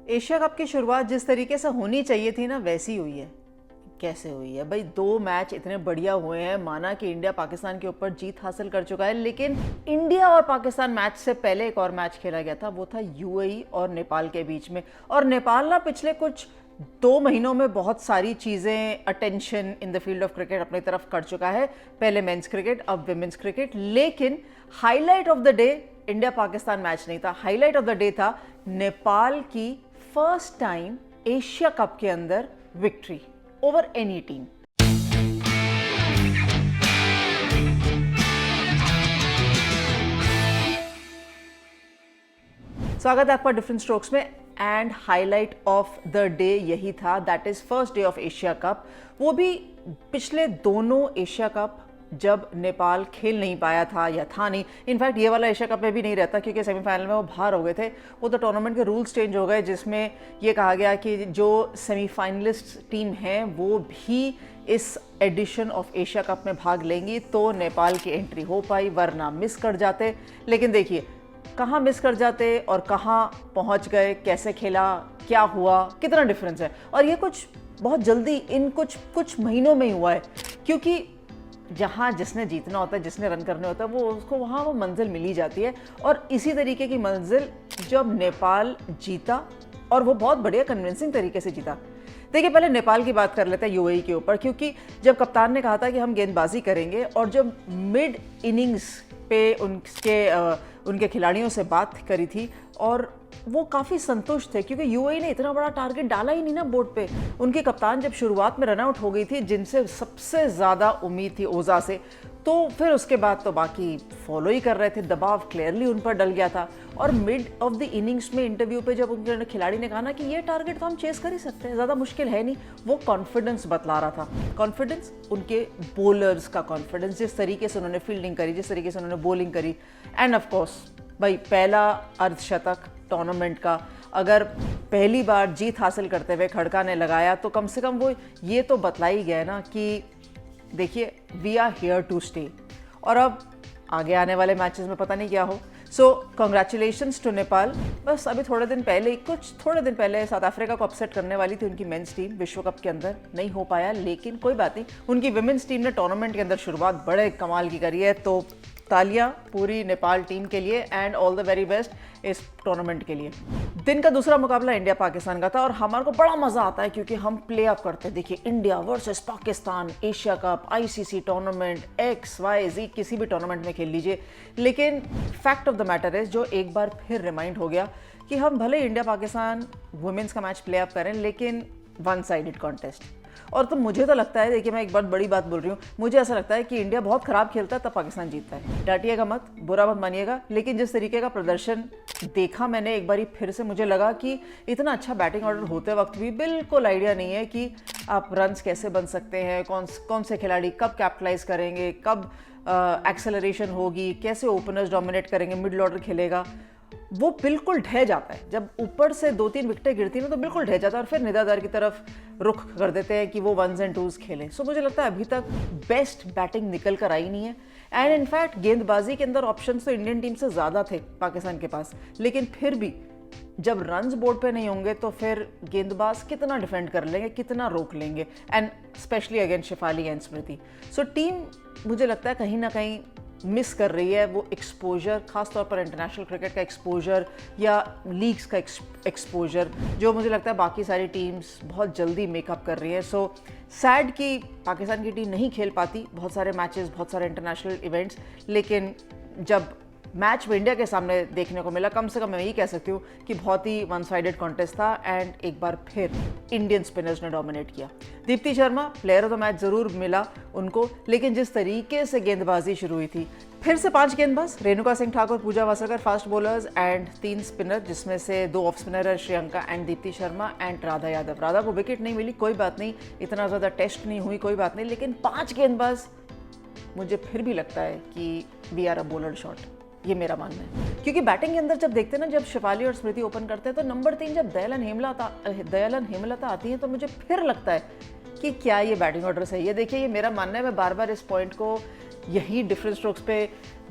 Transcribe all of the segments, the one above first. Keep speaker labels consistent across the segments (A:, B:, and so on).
A: Asia cup की शुरुआत जिस तरीके से होनी चाहिए थी ना वैसी हुई है। कैसे हुई है भाई? 2 मैच इतने बढ़िया हुए हैं, माना कि इंडिया पाकिस्तान के ऊपर जीत हासिल कर चुका है, लेकिन इंडिया और पाकिस्तान मैच से पहले एक और मैच खेला गया था, वो था यूएई और नेपाल के बीच में। और नेपाल ना पिछले कुछ 2 महीनों में बहुत सारी चीज़ें, attention in the field of cricket अपनी तरफ कर चुका है। पहले मेंस क्रिकेट, अब विमेंस क्रिकेट। लेकिन highlight of the day India Pakistan match नहीं था, हाईलाइट ऑफ द डे था नेपाल की फर्स्ट टाइम एशिया कप के अंदर विक्ट्री ओवर एनी टीम। स्वागत है आपका डिफरेंट स्ट्रोक्स में। And highlight of the day यही था, that is first day of Asia cup. वो भी पिछले दोनों एशिया कप जब नेपाल खेल नहीं पाया था या था नहीं। इनफैक्ट ये वाला एशिया कप में भी नहीं रहता क्योंकि सेमीफाइनल में वो बाहर हो गए थे। वो तो टूर्नामेंट के रूल्स चेंज हो गए जिसमें ये कहा गया कि जो सेमीफाइनलिस्ट टीम हैं वो भी इस एडिशन ऑफ एशिया कप में भाग लेंगी, तो नेपाल की एंट्री हो पाई, वरना मिस कर जाते। लेकिन देखिए कहाँ मिस कर जाते और कहाँ पहुँच गए, कैसे खेला, क्या हुआ, कितना डिफरेंस है। और ये कुछ बहुत जल्दी इन कुछ महीनों में ही हुआ है, क्योंकि जहाँ जिसने जीतना होता है, जिसने रन करने होता है, वो उसको वहाँ वो मंजिल मिली जाती है। और इसी तरीके की मंजिल जब नेपाल जीता, और वो बहुत बढ़िया कन्विंसिंग तरीके से जीता। देखिए पहले नेपाल की बात कर लेते हैं यूएई के ऊपर, क्योंकि जब कप्तान ने कहा था कि हम गेंदबाजी करेंगे, और जब मिड इनिंग्स पे उनके खिलाड़ियों से बात करी थी, और वो काफ़ी संतुष्ट थे क्योंकि यूएई ने इतना बड़ा टारगेट डाला ही नहीं ना बोर्ड पे। उनके कप्तान जब शुरुआत में रनआउट हो गई थी, जिनसे सबसे ज़्यादा उम्मीद थी ओजा से, तो फिर उसके बाद तो बाकी फॉलो ही कर रहे थे। दबाव क्लियरली उन पर डल गया था। और मिड ऑफ द इनिंग्स में इंटरव्यू पे जब उनके खिलाड़ी ने कहा ना कि ये टारगेट तो हम चेस कर ही सकते हैं, ज़्यादा मुश्किल है नहीं, वो कॉन्फिडेंस बतला रहा था। कॉन्फिडेंस, उनके बोलर्स का कॉन्फिडेंस, जिस तरीके से उन्होंने फील्डिंग करी, जिस तरीके से उन्होंने बॉलिंग करी। एंड ऑफ कोर्स भाई पहला अर्धशतक टूर्नामेंट का अगर पहली बार जीत हासिल करते हुए खड़का ने लगाया, तो कम से कम वो ये तो बतला ही गया ना कि देखिए we are here to stay. और अब आगे आने वाले मैचेस में पता नहीं क्या हो। So congratulations to Nepal. बस अभी थोड़े दिन पहले साउथ अफ्रीका को अपसेट करने वाली थी उनकी मेंस टीम विश्व कप के अंदर, नहीं हो पाया, लेकिन कोई बात नहीं। उनकी विमेंस टीम ने टूर्नामेंट के अंदर शुरुआत बड़े कमाल की करी है, तो तालियां पूरी नेपाल टीम के लिए and all the very best इस टूर्नामेंट के लिए। दिन का दूसरा मुकाबला इंडिया पाकिस्तान का था, और हमारे को बड़ा मजा आता है क्योंकि हम प्ले ऑफ करते हैं। देखिए India versus Pakistan, Asia cup, ICC tournament, XYZ किसी भी टूर्नामेंट में खेल लीजिए। लेकिन fact of the matter is, जो एक बार फिर रिमाइंड हो गया कि हम भले इंडिया पाकिस्तान वुमेन्स का मैच प्ले ऑफ करें, लेकिन वन साइडेड कॉन्टेस्ट। और तो मुझे तो लगता है, देखिए मैं एक बहुत बड़ी बात बोल रही हूँ, मुझे ऐसा लगता है कि इंडिया बहुत खराब खेलता है तब पाकिस्तान जीतता है। डांटिएगा मत, बुरा मत मानिएगा, लेकिन जिस तरीके का प्रदर्शन देखा मैंने एक बारी फिर से, मुझे लगा कि इतना अच्छा बैटिंग ऑर्डर होते वक्त भी बिल्कुल आइडिया नहीं है कि आप रन्स कैसे बन सकते हैं, कौन से खिलाड़ी कब कैपिटलाइज करेंगे, कब एक्सेलरेशन होगी, कैसे ओपनर्स डोमिनेट करेंगे, मिडल ऑर्डर खेलेगा। वो बिल्कुल ढह जाता है जब ऊपर से 2-3 विकेटें गिरती हैं, तो बिल्कुल ढह जाता है, और फिर निदादार की तरफ रुख कर देते हैं कि वो 1s and 2s खेलें। सो मुझे लगता है अभी तक बेस्ट बैटिंग निकल कर आई नहीं है। एंड इनफैक्ट गेंदबाजी के अंदर ऑप्शंस तो इंडियन टीम से ज़्यादा थे पाकिस्तान के पास, लेकिन फिर भी जब रन्स बोर्ड पे नहीं होंगे तो फिर गेंदबाज कितना डिफेंड कर लेंगे, कितना रोक लेंगे, and specially against Shefali and Smriti. So team मुझे लगता है कहीं ना कहीं मिस कर रही है वो एक्सपोजर, खासतौर पर इंटरनेशनल क्रिकेट का एक्सपोजर या लीग्स का एक्सपोजर, जो मुझे लगता है बाकी सारी टीम्स बहुत जल्दी मेकअप कर रही है। सो सैड कि पाकिस्तान की टीम नहीं खेल पाती बहुत सारे मैचेस, बहुत सारे इंटरनेशनल इवेंट्स, लेकिन जब मैच में इंडिया के सामने देखने को मिला, कम से कम मैं यही कह सकती हूँ कि बहुत ही वन साइडेड कॉन्टेस्ट था। एंड एक बार फिर इंडियन स्पिनर्स ने डोमिनेट किया। Deepti Sharma player of the match ज़रूर मिला उनको, लेकिन जिस तरीके से गेंदबाजी शुरू हुई थी, फिर से 5 गेंदबाज, रेणुका सिंह ठाकुर, पूजा वासरकर फास्ट बॉलर्स, एंड 3 स्पिनर, जिसमें से 2 ऑफ स्पिनर है, श्रीलंका एंड दीप्ति शर्मा एंड राधा यादव। राधा को विकेट नहीं मिली, कोई बात नहीं, इतना ज़्यादा टेस्ट नहीं हुई, कोई बात नहीं, लेकिन 5 गेंदबाज, मुझे फिर भी लगता है कि we are a bowler short, ये मेरा मानना है। क्योंकि बैटिंग के अंदर जब देखते हैं ना, जब शेफाली और स्मृति ओपन करते हैं, तो नंबर 3 जब दयालन हेमलता आती है, तो मुझे फिर लगता है कि क्या ये बैटिंग ऑर्डर सही है। देखिए ये मेरा मानना है, मैं बार बार इस पॉइंट को यही डिफरेंट स्ट्रोक्स पे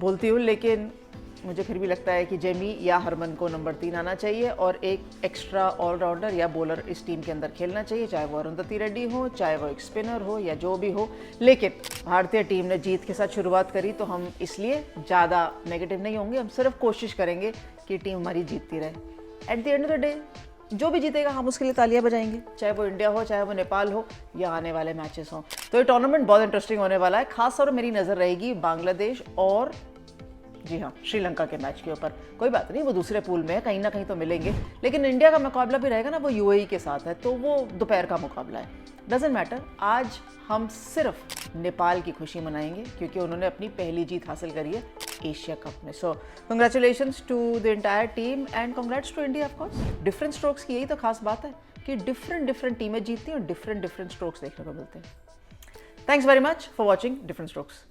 A: बोलती हूँ, लेकिन मुझे फिर भी लगता है कि जेमी या हरमन को नंबर 3 आना चाहिए और एक एक्स्ट्रा ऑलराउंडर या बॉलर इस टीम के अंदर खेलना चाहिए, चाहे वो अरुंधति रेड्डी हो, चाहे वो एक स्पिनर हो या जो भी हो। लेकिन भारतीय टीम ने जीत के साथ शुरुआत करी तो हम इसलिए ज़्यादा नेगेटिव नहीं होंगे, हम सिर्फ कोशिश करेंगे कि टीम हमारी जीतती रहे। At the end of the day जो भी जीतेगा हम उसके लिए तालियां बजाएंगे, चाहे वो इंडिया हो, चाहे वो नेपाल हो या आने वाले मैचेस हों। तो ये टूर्नामेंट बहुत इंटरेस्टिंग होने वाला है। खास तौर पर मेरी नज़र रहेगी बांग्लादेश और जी हाँ श्रीलंका के मैच के ऊपर। कोई बात नहीं, वो दूसरे पूल में है, कहीं ना कहीं तो मिलेंगे, लेकिन इंडिया का मुकाबला भी रहेगा ना, वो यूएई के साथ है, तो वो दोपहर का मुकाबला है। डजेंट मैटर, आज हम सिर्फ नेपाल की खुशी मनाएंगे क्योंकि उन्होंने अपनी पहली जीत हासिल करी है एशिया कप में। So congratulations to the entire team and congrats to India of course. Different strokes की यही तो खास बात है कि डिफरेंट टीमें जीतती हैं और डिफरेंट स्ट्रोक्स देखने को मिलते हैं। Thanks very much for watching different strokes.